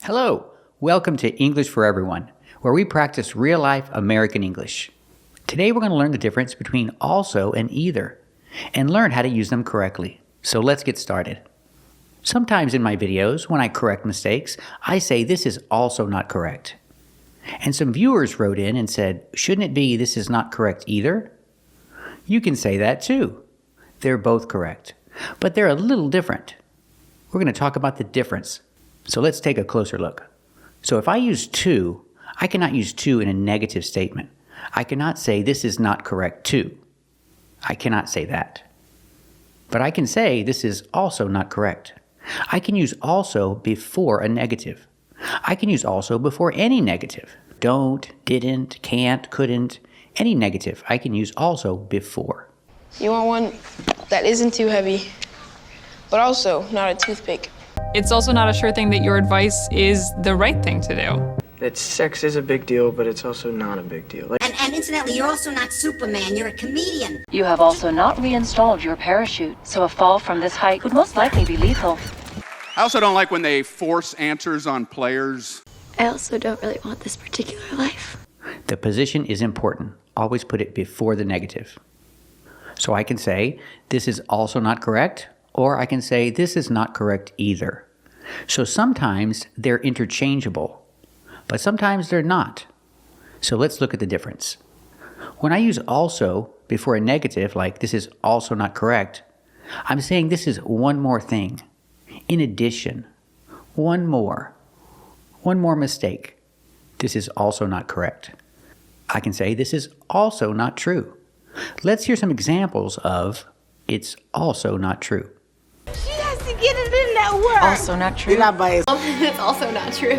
Hello, welcome to English for Everyone, where we practice real-life American English. Today we're going to learn the difference between also and either, and learn how to use them correctly. So let's get started. Sometimes in my videos, when I correct mistakes, I say this is also not correct. And some viewers wrote in and said, shouldn't it be this is not correct either? You can say that too. They're both correct, but they're a little different. We're going to talk about the difference. So let's take a closer look. So if I use to, I cannot use to in a negative statement. I cannot say this is not correct too. I cannot say that. But I can say this is also not correct. I can use also before a negative. I can use also before any negative. Don't, didn't, can't, couldn't, any negative. I can use also before. You want one that isn't too heavy, but also not a toothpick. It's also not a sure thing that your advice is the right thing to do. That sex is a big deal, but it's also not a big deal. And incidentally, you're also not Superman, you're a comedian. You have also not reinstalled your parachute, so a fall from this height would most likely be lethal. I also don't like when they force answers on players. I also don't really want this particular life. The position is important. Always put it before the negative. So I can say, this is also not correct, or I can say, this is not correct either. So sometimes they're interchangeable, but sometimes they're not. So let's look at the difference. When I use also before a negative, like this is also not correct, I'm saying this is one more thing. In addition, one more mistake. This is also not correct. I can say this is also not true. Let's hear some examples of it's also not true. She has to get it in that word. Also not true. It's also not true.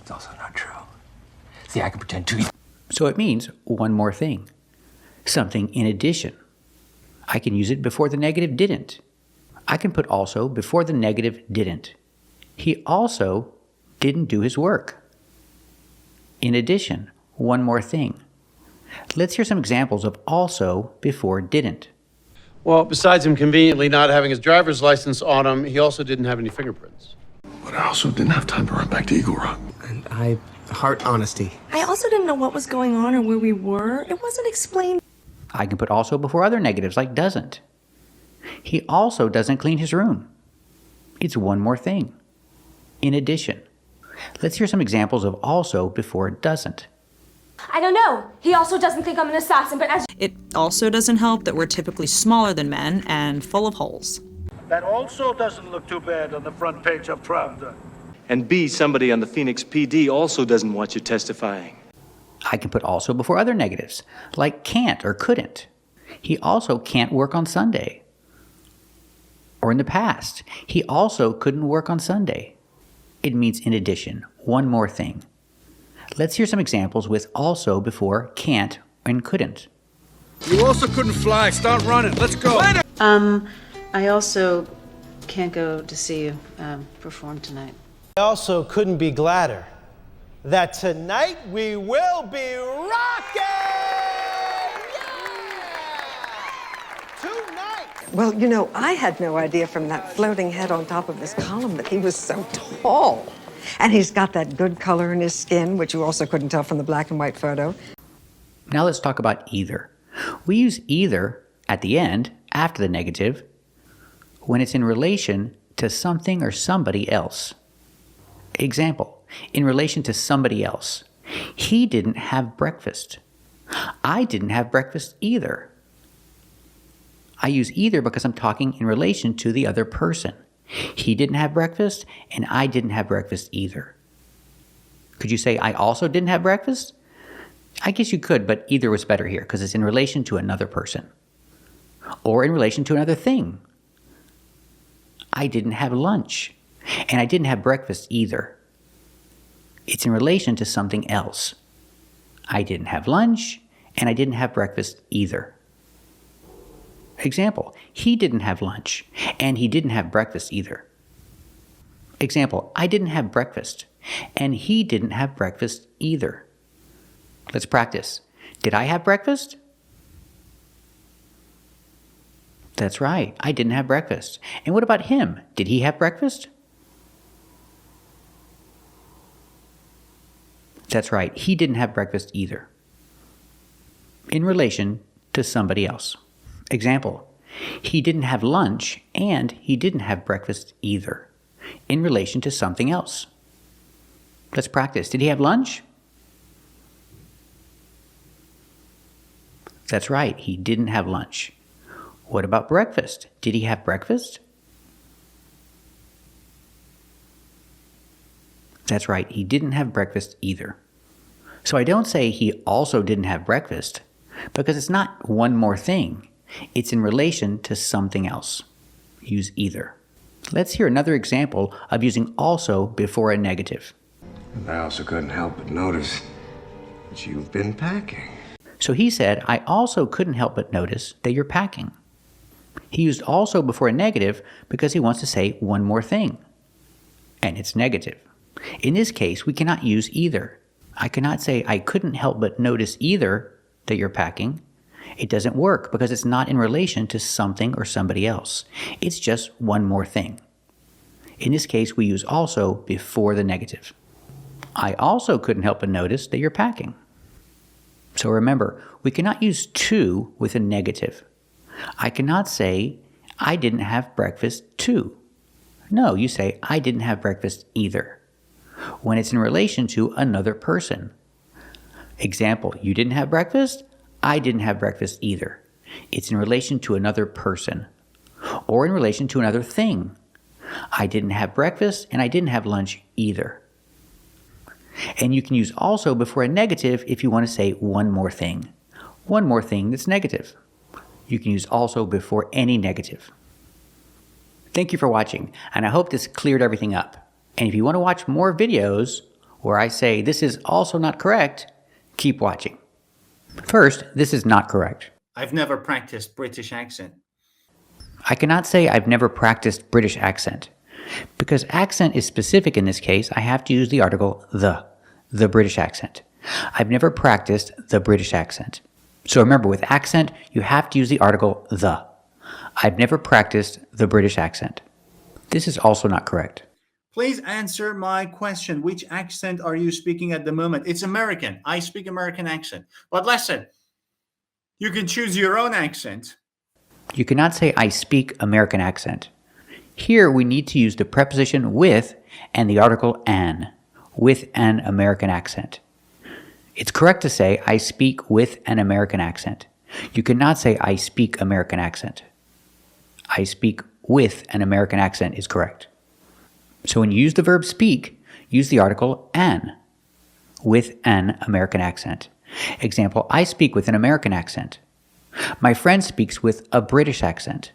It's also not true. See, I can pretend to. So it means one more thing. Something in addition. I can use it before the negative didn't. I can put also before the negative didn't. He also didn't do his work. In addition, one more thing. Let's hear some examples of also before didn't. Well, besides him conveniently not having his driver's license on him, he also didn't have any fingerprints. But I also didn't have time to run back to Eagle Rock. And I heart honesty. I also didn't know what was going on or where we were. It wasn't explained. I can put also before other negatives like doesn't. He also doesn't clean his room. It's one more thing. In addition. Let's hear some examples of also before doesn't. I don't know. He also doesn't think I'm an assassin, but as It also doesn't help that we're typically smaller than men and full of holes. That also doesn't look too bad on the front page of Pravda. And B, somebody on the Phoenix PD also doesn't want you testifying. I can put also before other negatives, like can't or couldn't. He also can't work on Sunday. Or in the past, he also couldn't work on Sunday. It means in addition, one more thing. Let's hear some examples with also before can't and couldn't. You also couldn't fly. Start running. Let's go. I also can't go to see you perform tonight. I also couldn't be gladder that tonight we will be rocking! Tonight! Well, you know, I had no idea from that floating head on top of his column that he was so tall. And he's got that good color in his skin, which you also couldn't tell from the black and white photo. Now let's talk about either. We use either at the end, after the negative, when it's in relation to something or somebody else. Example, in relation to somebody else. He didn't have breakfast. I didn't have breakfast either. I use either because I'm talking in relation to the other person. He didn't have breakfast, and I didn't have breakfast either. Could you say, I also didn't have breakfast? I guess you could, but either was better here because it's in relation to another person. Or in relation to another thing. I didn't have lunch, and I didn't have breakfast either. It's in relation to something else. I didn't have lunch, and I didn't have breakfast either. Example, he didn't have lunch, and he didn't have breakfast either. Example, I didn't have breakfast, and he didn't have breakfast either. Let's practice. Did I have breakfast? That's right, I didn't have breakfast. And what about him? Did he have breakfast? That's right, he didn't have breakfast either. In relation to somebody else. Example, he didn't have lunch and he didn't have breakfast either. In relation to something else. Let's practice. Did he have lunch? That's right, he didn't have lunch. What about breakfast? Did he have breakfast? That's right, he didn't have breakfast either. So I don't say he also didn't have breakfast, because it's not one more thing. It's in relation to something else. Use either. Let's hear another example of using also before a negative. I also couldn't help but notice that you've been packing. So he said, I also couldn't help but notice that you're packing. He used also before a negative because he wants to say one more thing. And it's negative. In this case, we cannot use either. I cannot say I couldn't help but notice either that you're packing. It doesn't work because it's not in relation to something or somebody else. It's just one more thing. In this case, we use also before the negative. I also couldn't help but notice that you're packing. So remember, we cannot use to with a negative. I cannot say, I didn't have breakfast too. No, you say, I didn't have breakfast either. When it's in relation to another person. Example, you didn't have breakfast? I didn't have breakfast either. It's in relation to another person. Or in relation to another thing. I didn't have breakfast and I didn't have lunch either. And you can use also before a negative if you want to say one more thing. One more thing that's negative. You can use also before any negative. Thank you for watching, and I hope this cleared everything up. And if you want to watch more videos where I say this is also not correct, keep watching. First, this is not correct. I've never practiced British accent. I cannot say I've never practiced British accent. Because accent is specific in this case, I have to use the article the British accent. I've never practiced the British accent. So remember, with accent, you have to use the article the. I've never practiced the British accent. This is also not correct. Please answer my question. Which accent are you speaking at the moment? It's American. I speak American accent. But listen, you can choose your own accent. You cannot say I speak American accent. Here we need to use the preposition with and the article an, with an American accent. It's correct to say I speak with an American accent. You cannot say I speak American accent. I speak with an American accent is correct. So when you use the verb speak, use the article an, with an American accent. Example, I speak with an American accent. My friend speaks with a British accent,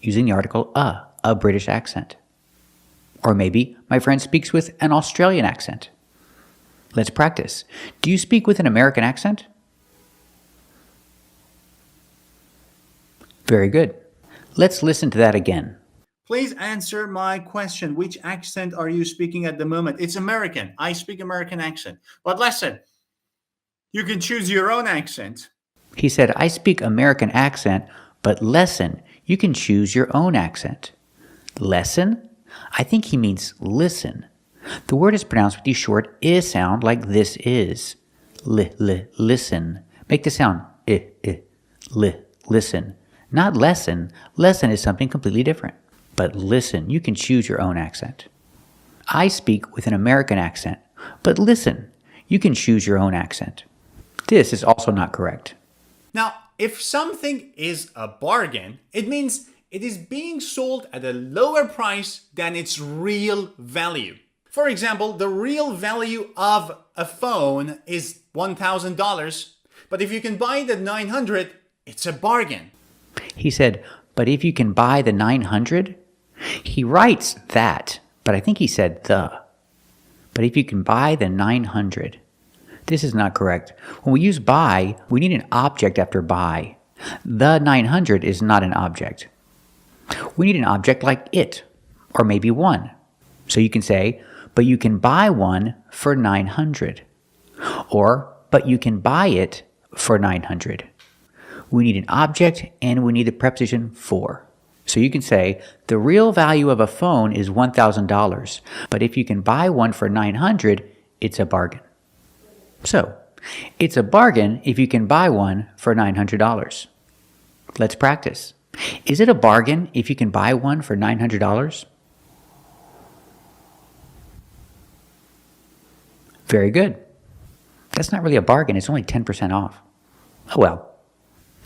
using the article a British accent. Or maybe my friend speaks with an Australian accent. Let's practice. Do you speak with an American accent? Very good. Let's listen to that again. Please answer my question. Which accent are you speaking at the moment? It's American. I speak American accent. But listen, you can choose your own accent. He said, I speak American accent, but lesson, you can choose your own accent. Lesson? I think he means listen. The word is pronounced with the short I sound like this is. Listen. Make the sound listen. Not lesson. Lesson is something completely different. But listen, you can choose your own accent. I speak with an American accent, but listen, you can choose your own accent. This is also not correct. Now, if something is a bargain, it means it is being sold at a lower price than its real value. For example, the real value of a phone is $1,000, but if you can buy it at $900, it's a bargain. He said, but if you can buy the 900, he writes that, but I think he said the. But if you can buy the 900, this is not correct. When we use buy, we need an object after buy. The 900 is not an object. We need an object like it, or maybe one. So you can say, but you can buy one for 900. Or, but you can buy it for 900. We need an object and we need the preposition for. So you can say, the real value of a phone is $1,000, but if you can buy one for 900, it's a bargain. So, it's a bargain if you can buy one for $900. Let's practice. Is it a bargain if you can buy one for $900? Very good. That's not really a bargain. It's only 10% off. Oh well.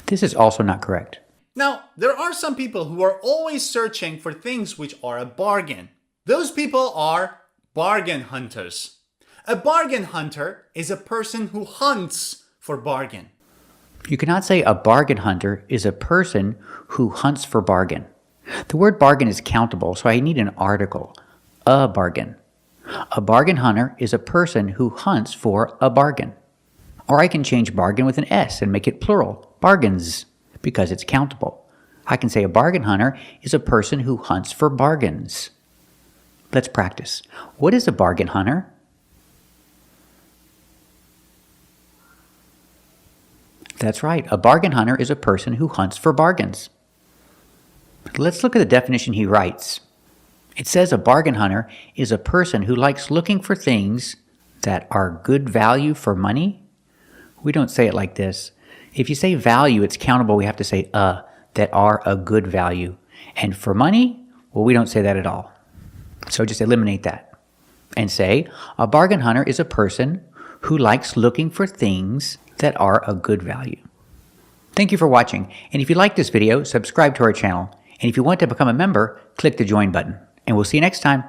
This is also not correct. Now, there are some people who are always searching for things which are a bargain. Those people are bargain hunters. A bargain hunter is a person who hunts for bargain. You cannot say a bargain hunter is a person who hunts for bargain. The word bargain is countable, so I need an article. A bargain. A bargain hunter is a person who hunts for a bargain. Or I can change bargain with an S and make it plural, bargains, because it's countable. I can say a bargain hunter is a person who hunts for bargains. Let's practice. What is a bargain hunter? That's right. A bargain hunter is a person who hunts for bargains. Let's look at the definition he writes. It says a bargain hunter is a person who likes looking for things that are good value for money. We don't say it like this. If you say value, it's countable. We have to say that are a good value. And for money, well, we don't say that at all. So just eliminate that and say a bargain hunter is a person who likes looking for things that are a good value. Thank you for watching. And if you like this video, subscribe to our channel. And if you want to become a member, click the join button. And we'll see you next time.